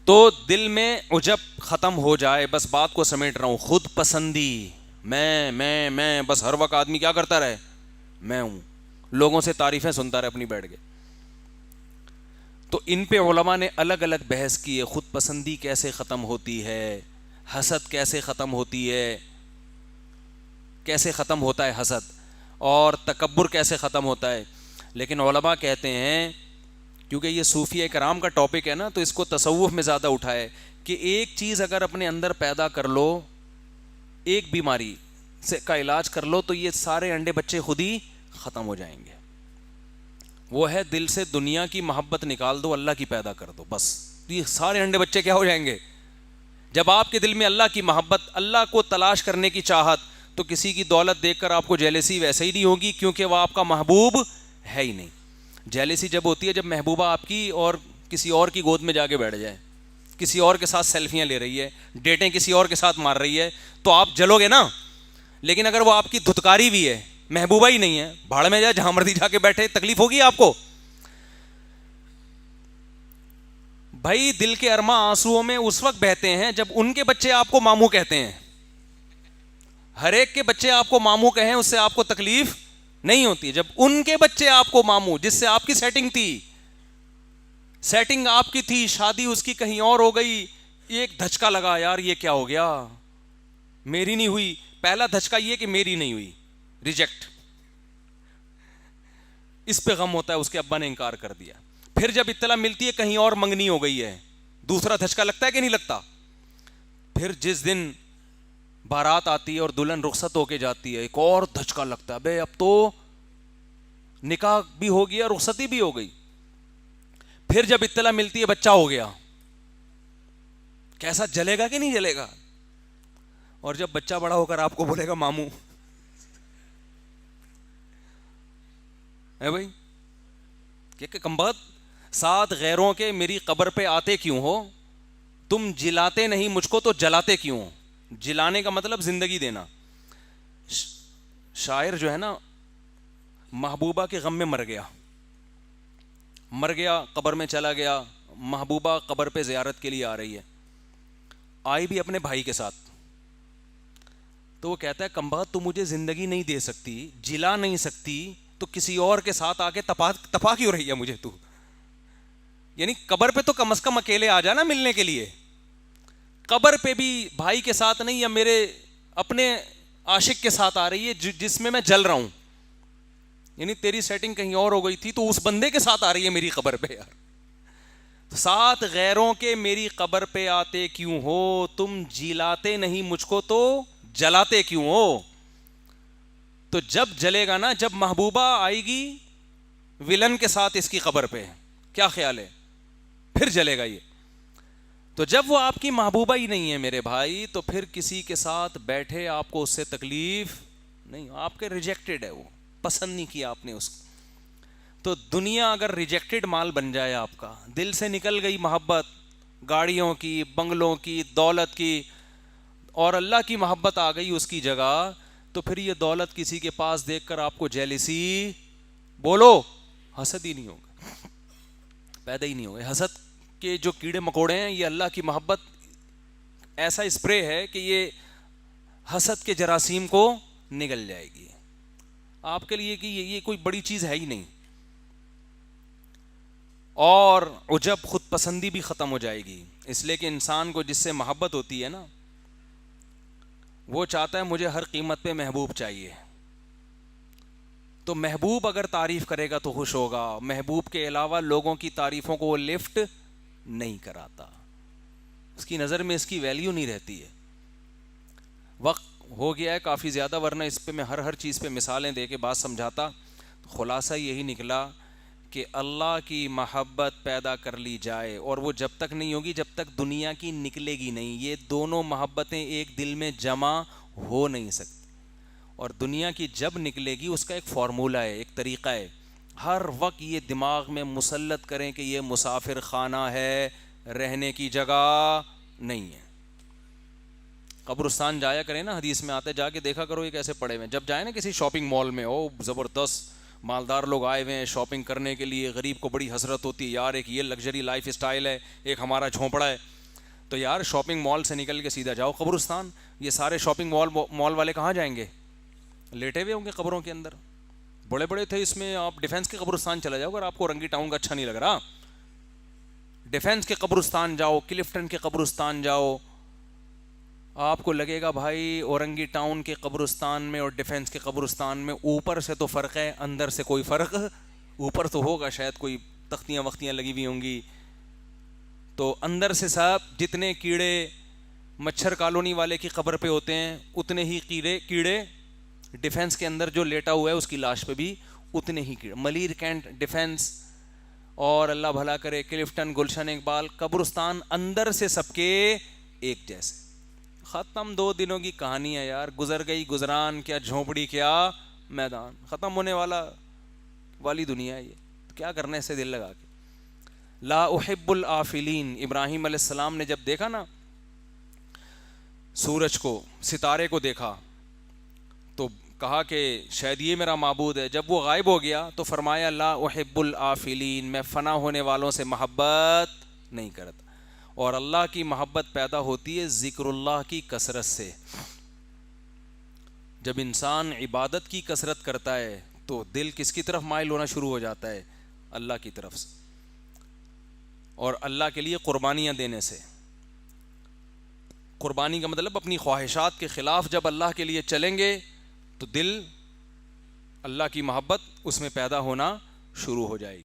تو دل میں عجب ختم ہو جائے, بس بات کو سمیٹ رہا ہوں, خود پسندی, میں بس ہر وقت آدمی کیا کرتا رہے, میں ہوں, لوگوں سے تعریفیں سنتا رہے اپنی بیٹھ کے. تو ان پہ علماء نے الگ الگ بحث کی ہے, خود پسندی کیسے ختم ہوتی ہے, حسد کیسے ختم ہوتی ہے, کیسے ختم ہوتا ہے حسد, اور تکبر کیسے ختم ہوتا ہے. لیکن علماء کہتے ہیں, کیونکہ یہ صوفیہ کرام کا ٹاپک ہے نا, تو اس کو تصوف میں زیادہ اٹھائے کہ ایک چیز اگر اپنے اندر پیدا کر لو, ایک بیماری سے کا علاج کر لو, تو یہ سارے انڈے بچے خود ہی ختم ہو جائیں گے. وہ ہے دل سے دنیا کی محبت نکال دو, اللہ کی پیدا کر دو, بس یہ سارے انڈے بچے کیا ہو جائیں گے. جب آپ کے دل میں اللہ کی محبت, اللہ کو تلاش کرنے کی چاہت, تو کسی کی دولت دیکھ کر آپ کو جیلسی ویسے ہی نہیں ہوگی, کیونکہ وہ آپ کا محبوب ہے ہی نہیں. جیلسی جب ہوتی ہے جب محبوبہ آپ کی اور کسی اور کی گود میں جا کے بیٹھ جائے, کسی اور کے ساتھ سیلفیاں لے رہی ہے, ڈیٹیں کسی اور کے ساتھ مار رہی ہے, تو آپ جلو گے نا. لیکن اگر وہ آپ کی دھتکاری بھی ہے, محبوبہ ہی نہیں ہے, بھاڑ میں جائے جہاں مرضی جا کے بیٹھے, تکلیف ہوگی آپ کو. بھائی دل کے ارماں آنسوؤں میں اس وقت بہتے ہیں جب ان کے بچے آپ کو ماموں کہتے ہیں. ہر ایک کے بچے آپ کو ماموں کہیں, اس سے آپ کو تکلیف نہیں ہوتی. جب ان کے بچے آپ کو ماموں, جس سے آپ کی سیٹنگ تھی, سیٹنگ آپ کی تھی, شادی اس کی کہیں اور ہو گئی, ایک دھچکا لگا, یار یہ کیا ہو گیا, میری نہیں ہوئی. پہلا دھچکا یہ کہ میری نہیں ہوئی, ریجیکٹ, اس پہ غم ہوتا ہے, اس کے ابا نے انکار کر دیا. پھر جب اطلاع ملتی ہے کہیں اور منگنی ہو گئی ہے, دوسرا دھچکا لگتا ہے کہ نہیں لگتا. پھر جس دن بارات آتی ہے اور دلہن رخصت ہو کے جاتی ہے, ایک اور دھچکا لگتا ہے, بے اب تو نکاح بھی ہو گیا, رخصتی بھی ہو گئی. پھر جب اطلاع ملتی ہے بچہ ہو گیا, کیسا جلے گا کہ نہیں جلے گا. اور جب بچہ بڑا ہو کر آپ کو بولے گا ماموں, ہے بھائی کہ کمبخت, ساتھ غیروں کے میری قبر پہ آتے کیوں ہو, تم جلاتے نہیں مجھ کو تو جلاتے کیوں ہو. جلانے کا مطلب زندگی دینا. شاعر جو ہے نا, محبوبہ کے غم میں مر گیا, قبر میں چلا گیا, محبوبہ قبر پہ زیارت کے لیے آ رہی ہے, آئی بھی اپنے بھائی کے ساتھ. تو وہ کہتا ہے کمبخت تو مجھے زندگی نہیں دے سکتی, جلا نہیں سکتی, تو کسی اور کے ساتھ آ کے تپا کیوں رہی ہے مجھے تو. یعنی قبر پہ تو کم از کم اکیلے آ جانا ملنے کے لیے, قبر پہ بھی بھائی کے ساتھ نہیں, یا میرے اپنے عاشق کے ساتھ آ رہی ہے جس میں جل رہا ہوں. یعنی تیری سیٹنگ کہیں اور ہو گئی تھی, تو اس بندے کے ساتھ آ رہی ہے میری قبر پہ. یار ساتھ غیروں کے میری قبر پہ آتے کیوں ہو, تم جلاتے نہیں مجھ کو تو جلاتے کیوں ہو. تو جب جلے گا نا, جب محبوبہ آئے گی ولن کے ساتھ اس کی قبر پہ, کیا خیال ہے, پھر جلے گا یہ. تو جب وہ آپ کی محبوبہ ہی نہیں ہے میرے بھائی, تو پھر کسی کے ساتھ بیٹھے آپ کو اس سے تکلیف نہیں, آپ کے ریجیکٹڈ ہے, وہ پسند نہیں کیا آپ نے اس کو. تو دنیا اگر ریجیکٹڈ مال بن جائے آپ کا, دل سے نکل گئی محبت گاڑیوں کی, بنگلوں کی, دولت کی, اور اللہ کی محبت آ گئی اس کی جگہ, تو پھر یہ دولت کسی کے پاس دیکھ کر آپ کو جیلسی, بولو, حسد ہی نہیں ہوگا, پیدا ہی نہیں ہوگا. حسد کے جو کیڑے مکوڑے ہیں, یہ اللہ کی محبت ایسا اسپرے ہے کہ یہ حسد کے جراثیم کو نگل جائے گی آپ کے لیے, کہ یہ کوئی بڑی چیز ہے ہی نہیں. اور عجب خود پسندی بھی ختم ہو جائے گی, اس لیے کہ انسان کو جس سے محبت ہوتی ہے نا, وہ چاہتا ہے مجھے ہر قیمت پہ محبوب چاہیے. تو محبوب اگر تعریف کرے گا تو خوش ہوگا, محبوب کے علاوہ لوگوں کی تعریفوں کو وہ لفٹ نہیں کراتا, اس کی نظر میں اس کی ویلیو نہیں رہتی ہے. وقت ہو گیا ہے کافی زیادہ, ورنہ اس پہ میں ہر چیز پہ مثالیں دے کے بات سمجھاتا. خلاصہ یہی نکلا کہ اللہ کی محبت پیدا کر لی جائے, اور وہ جب تک نہیں ہوگی جب تک دنیا کی نکلے گی نہیں. یہ دونوں محبتیں ایک دل میں جمع ہو نہیں سکتی, اور دنیا کی جب نکلے گی اس کا ایک فارمولہ ہے, ایک طریقہ ہے. ہر وقت یہ دماغ میں مسلط کریں کہ یہ مسافر خانہ ہے, رہنے کی جگہ نہیں ہے. قبرستان جایا کریں نا, حدیث میں آتا ہے, جا کے دیکھا کرو یہ کیسے پڑے ہوئے. جب جائیں نا کسی شاپنگ مال میں, او زبردست مالدار لوگ آئے ہوئے ہیں شاپنگ کرنے کے لیے, غریب کو بڑی حسرت ہوتی ہے یار ایک یہ لگژری لائف اسٹائل ہے, ایک ہمارا جھونپڑا ہے. تو یار شاپنگ مال سے نکل کے سیدھا جاؤ قبرستان. یہ سارے شاپنگ مال والے کہاں جائیں گے؟ لیٹے ہوئے ہوں گے قبروں کے اندر. بڑے بڑے تھے اس میں, آپ ڈیفینس کے قبرستان چلا جاؤ اگر آپ کو اورنگی ٹاؤن کا اچھا نہیں لگ رہا. ڈیفینس کے قبرستان جاؤ, کلفٹن کے قبرستان جاؤ, آپ کو لگے گا بھائی اورنگی ٹاؤن کے قبرستان میں اور ڈیفینس کے قبرستان میں اوپر سے تو فرق ہے, اندر سے کوئی فرق. اوپر تو ہوگا شاید کوئی تختیاں وختیاں لگی ہوئی ہوں گی, تو اندر سے سب جتنے کیڑے مچھر کالونی والے کی قبر پہ ہوتے ہیں اتنے ہی کیڑے ڈیفینس کے اندر جو لیٹا ہوا ہے اس کی لاش پہ بھی اتنے ہی کیڑے. ملیر کینٹ ڈیفینس اور اللہ بھلا کرے کلفٹن, گلشن اقبال, قبرستان اندر سے سب کے ایک جیسے. ختم 2 دنوں کی کہانی ہے یار, گزر گئی گزران, کیا جھونپڑی کیا میدان, ختم ہونے والی دنیا ہے یہ. کیا کرنا ہے اسے دل لگا کے. لا احب الآفلین. ابراہیم علیہ السلام نے جب دیکھا نا سورج کو, ستارے کو دیکھا تو کہا کہ شاید یہ میرا معبود ہے. جب وہ غائب ہو گیا تو فرمایا لا احب الآفلین, میں فنا ہونے والوں سے محبت نہیں کرتا. اور اللہ کی محبت پیدا ہوتی ہے ذکر اللہ کی کثرت سے. جب انسان عبادت کی کثرت کرتا ہے تو دل کس کی طرف مائل ہونا شروع ہو جاتا ہے؟ اللہ کی طرف سے, اور اللہ کے لیے قربانیاں دینے سے. قربانی کا مطلب اپنی خواہشات کے خلاف جب اللہ کے لیے چلیں گے تو دل اللہ کی محبت اس میں پیدا ہونا شروع ہو جائے گی.